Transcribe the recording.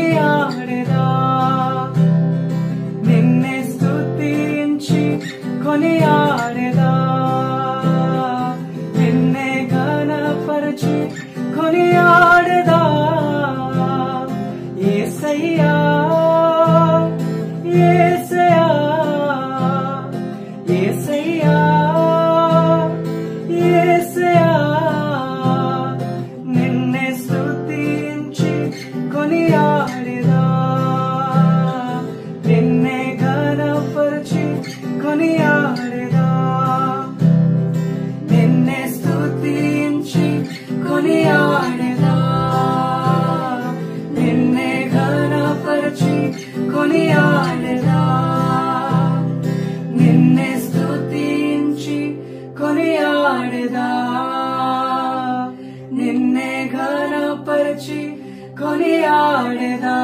కొనియాడెదా నిన్నే స్తుతించి కొనియాడెదా నిన్నే ఘనపరచి కొనియాడెదా యేసయ్యా యేసయ్యా యేసయ్యా యేసయ్యా నిన్నే స్తుతించి కొనియాడెదా నిన్నే ఘనపరచి కొనియాడెదా నిన్నే స్తుతించి కొనియాడెదా నిన్నే ఘనపరచి కొనియాడెదా నిన్నే స్తుతించి కొనియాడెదా నిన్నే ఘనపరచి కొనియాడెదా